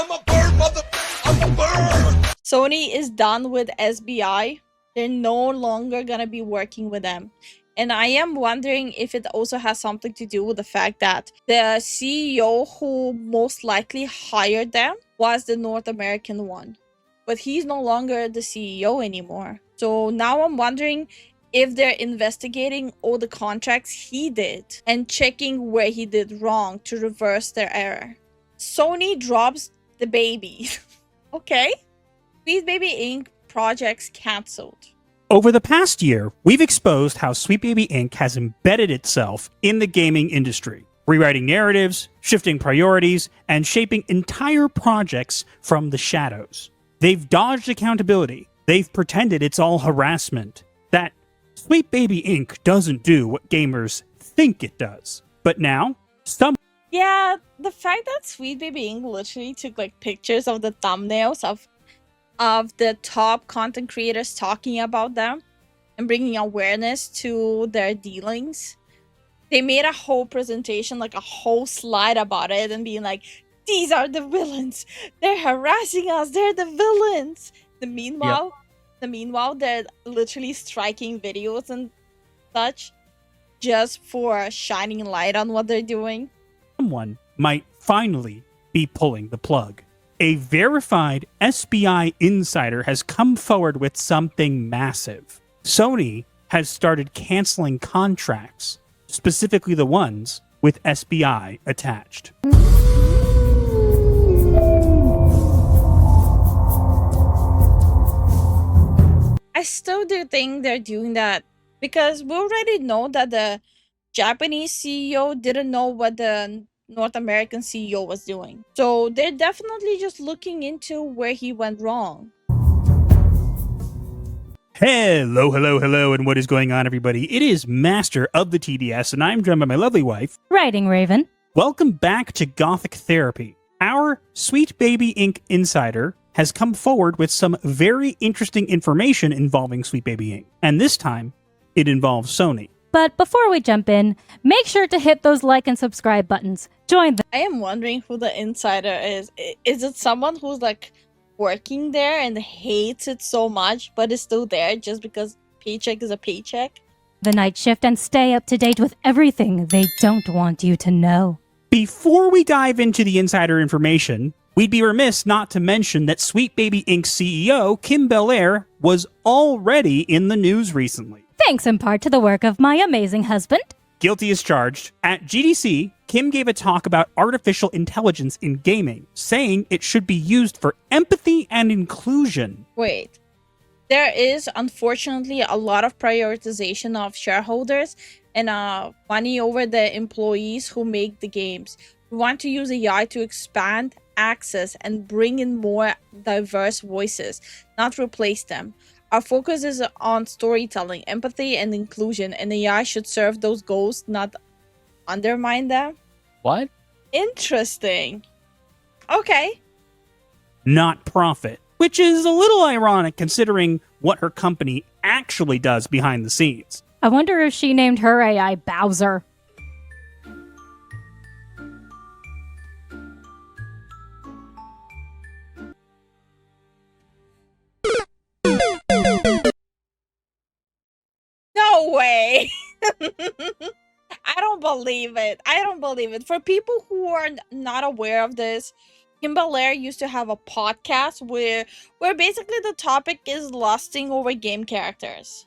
I'm a bird, mother. I'm a bird. Sony is done with SBI. They're no longer gonna be working with them. And I am wondering if it also has something to do with the fact that the CEO who most likely hired them was the North American one. But he's no longer the CEO anymore. So now I'm wondering if they're investigating all the contracts he did and checking where he did wrong to reverse their error. Sony drops the baby. Okay. Sweet Baby Inc. projects cancelled. Over the past year, we've exposed how Sweet Baby Inc. has embedded itself in the gaming industry, rewriting narratives, shifting priorities, and shaping entire projects from the shadows. They've dodged accountability. They've pretended it's all harassment. That Sweet Baby Inc. doesn't do what gamers think it does. But now, Yeah, the fact that Sweet Baby Inc. literally took like pictures of the thumbnails of the top content creators talking about them and bringing awareness to their dealings. They made a whole presentation, like a whole slide about it and being like, these are the villains. They're harassing us. They're the villains. Meanwhile, they're literally striking videos and such just for shining light on what they're doing. someone might finally be pulling the plug. A verified SBI insider has come forward with something massive. Sony has started canceling contracts, specifically the ones with SBI attached. I still do think they're doing that because we already know that the Japanese CEO didn't know what the North American CEO was doing. So they're definitely just looking into where he went wrong. Hello, and what is going on, everybody? It is Master of the TDS, and I'm joined by my lovely wife, Writing Raven. Welcome back to Gothic Therapy. Our Sweet Baby Inc. insider has come forward with some very interesting information involving Sweet Baby Inc. And this time, it involves Sony. But before we jump in, make sure to hit those like and subscribe buttons. Join the I am wondering who the insider is. Is it someone who's like working there and hates it so much but is still there just because paycheck is a paycheck? night shift and stay up to date with everything they don't want you to know. Before we dive into the insider information, we'd be remiss not to mention that Sweet Baby Inc.'s CEO, Kim Belair, was already in the news recently. Thanks in part to the work of my amazing husband. Guilty as charged. At GDC, Kim gave a talk about artificial intelligence in gaming, saying it should be used for empathy and inclusion. Wait. There is unfortunately a lot of prioritization of shareholders and money over the employees who make the games. We want to use AI to expand access and bring in more diverse voices, not replace them. Our focus is on storytelling, empathy, and inclusion, and AI should serve those goals, not undermine them. What? Interesting. Okay. Not profit, which is a little ironic considering what her company actually does behind the scenes. I wonder if she named her AI Bowser. No way. I don't believe it. I don't believe it. For people who are not aware of this, Kim Belair used to have a podcast where basically the topic is lusting over game characters.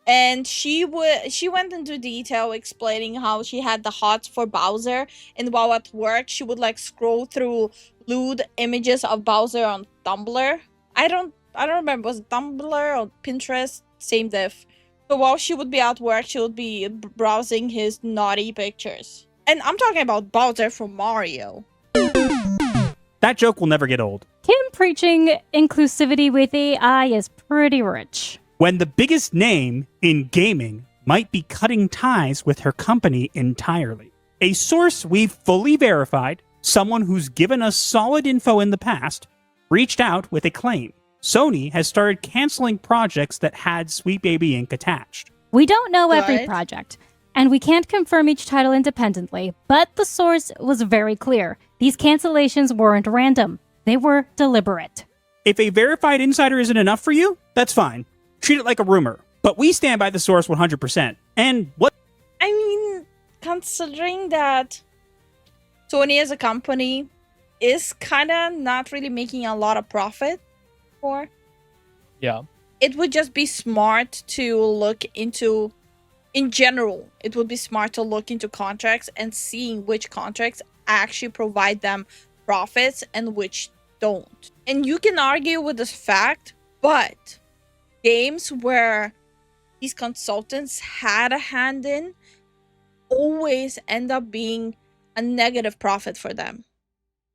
And she went into detail explaining how she had the hots for Bowser, and while at work she would like scroll through lewd images of Bowser on Tumblr. I don't remember, was it Tumblr or Pinterest? Same diff. So while she would be at work, she would be browsing his naughty pictures. And I'm talking about Bowser from Mario. That joke will never get old. Kim preaching inclusivity with AI is pretty rich. When the biggest name in gaming might be cutting ties with her company entirely. A source we've fully verified, someone who's given us solid info in the past, reached out with a claim. Sony has started canceling projects that had Sweet Baby Inc. attached. We don't know every What? project, And we can't confirm each title independently, but the source was very clear. These cancellations weren't random. They were deliberate. If a verified insider isn't enough for you, that's fine. Treat it like a rumor. But we stand by the source 100%. And what? I mean, considering that Sony as a company is kind of not really making a lot of profit for, Yeah. it would just be smart to look into, in general, it would be smart to look into contracts and seeing which contracts actually provide them profits and which don't. And you can argue with this fact, but games where these consultants had a hand in always end up being a negative profit for them,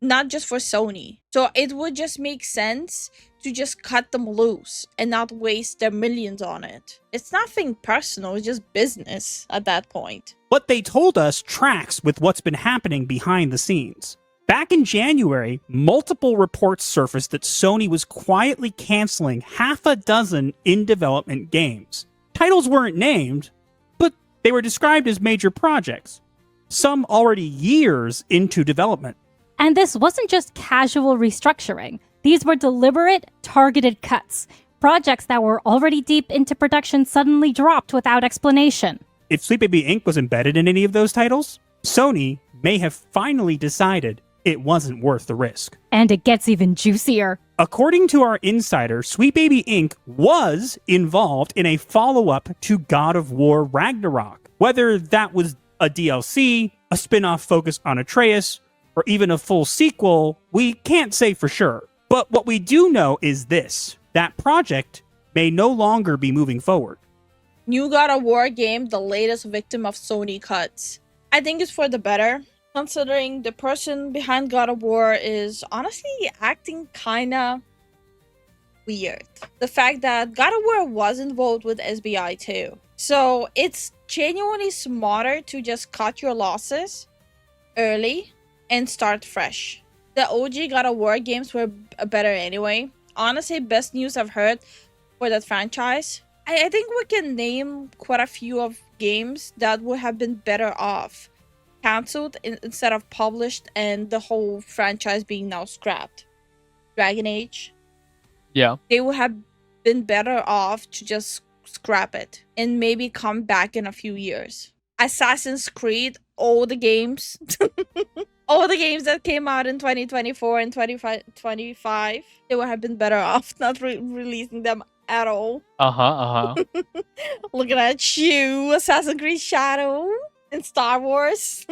not just for Sony. So it would just make sense to just cut them loose and not waste their millions on it. It's nothing personal, it's just business at that point. What they told us tracks with what's been happening behind the scenes. Back in January, multiple reports surfaced that Sony was quietly canceling half a dozen in-development games. Titles weren't named, but they were described as major projects, some already years into development. And this wasn't just casual restructuring. These were deliberate, targeted cuts. Projects that were already deep into production suddenly dropped without explanation. If Sweet Baby Inc. was embedded in any of those titles, Sony may have finally decided it wasn't worth the risk. And it gets even juicier. According to our insider, Sweet Baby Inc. was involved in a follow-up to God of War Ragnarok. Whether that was a DLC, a spin-off focused on Atreus, or even a full sequel, we can't say for sure. But what we do know is this: that project may no longer be moving forward. New God of War game, the latest victim of Sony cuts. I think it's for the better, considering the person behind God of War is honestly acting kinda weird. The fact that God of War was involved with SBI too. So it's genuinely smarter to just cut your losses early and start fresh. The OG God of War games were better anyway. Honestly, best news I've heard for that franchise. I think we can name quite a few of games that would have been better off cancelled instead of published and the whole franchise being now scrapped. Dragon Age. Yeah. They would have been better off to just scrap it and maybe come back in a few years. Assassin's Creed, all the games. All the games that came out in 2024 and 2025, they would have been better off not releasing them at all. Looking at you, Assassin's Creed Shadow and Star Wars.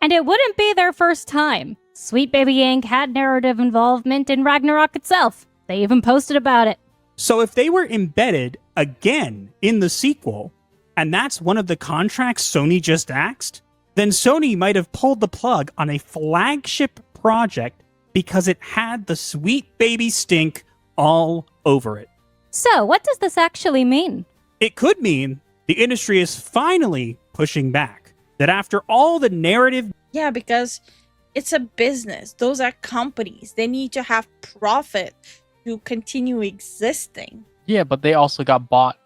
And it wouldn't be their first time. Sweet Baby Inc. had narrative involvement in Ragnarok itself. They even posted about it. So if they were embedded again in the sequel, and that's one of the contracts Sony just axed, then Sony might have pulled the plug on a flagship project because it had the Sweet Baby stink all over it. So, what does this actually mean? It could mean the industry is finally pushing back. That after all the narrative... Yeah, because it's a business. Those are companies. They need to have profit to continue existing. Yeah, but they also got bought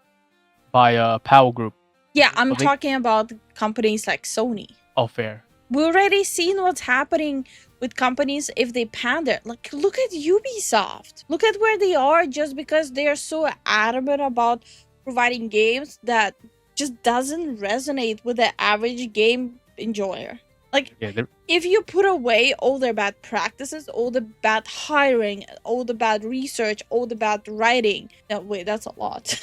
by Power Group. Yeah, I'm talking about companies like Sony. Oh, fair. We already seen what's happening with companies if they pander. Like, look at Ubisoft. Look at where they are just because they are so adamant about providing games that just doesn't resonate with the average game enjoyer. Like, Yeah, if you put away all their bad practices, all the bad hiring, all the bad research, all the bad writing. No, wait, that's a lot.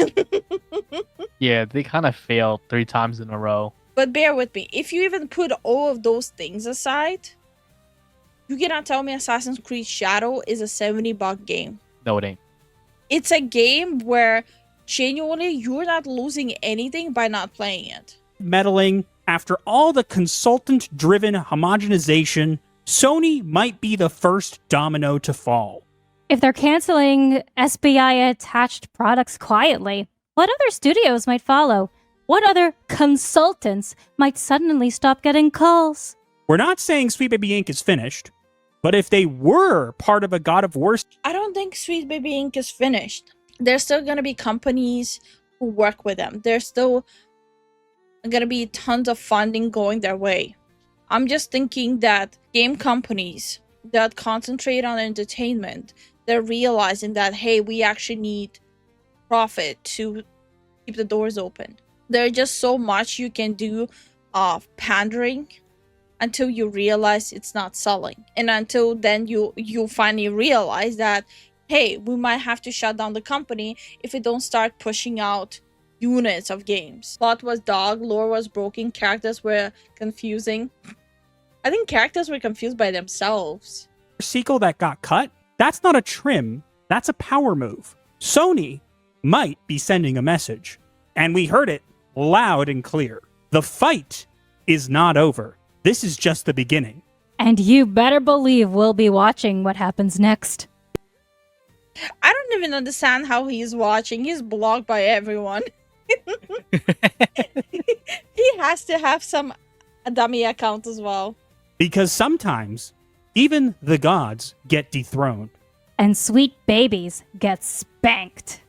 yeah, they kind of failed 3 times in a row. But bear with me. If you even put all of those things aside, you cannot tell me Assassin's Creed Shadow is a $70 game. No, it ain't. It's a game where genuinely you're not losing anything by not playing it. meddling, after all the consultant-driven homogenization, Sony might be the first domino to fall. If they're canceling SBI-attached products quietly, what other studios might follow? What other consultants might suddenly stop getting calls? We're not saying Sweet Baby Inc. is finished, but if they were part of a God of War... I don't think Sweet Baby Inc. is finished. There's still going to be companies who work with them. There's still gonna be tons of funding going their way. I'm just thinking that game companies that concentrate on entertainment, they're realizing that, hey, we actually need profit to keep the doors open. There's just so much you can do of pandering until you realize it's not selling. And until then you finally realize that, hey, we might have to shut down the company if we don't start pushing out units of games. Plot was dog, lore was broken, characters were confusing. I think characters were confused by themselves. Sequel that got cut, that's not a trim, that's a power move. Sony might be sending a message, and we heard it loud and clear. The fight is not over. This is just the beginning. And you better believe we'll be watching what happens next. I don't even understand how he's watching. He's blocked by everyone. He has to have some dummy account as well. Because sometimes, even the gods get dethroned. And sweet babies get spanked.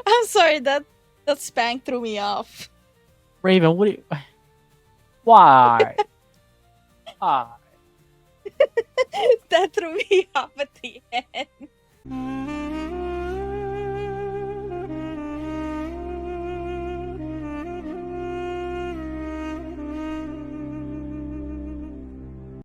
I'm sorry, that spank threw me off. Raven, what do you... Why? Why? That threw me off at the end.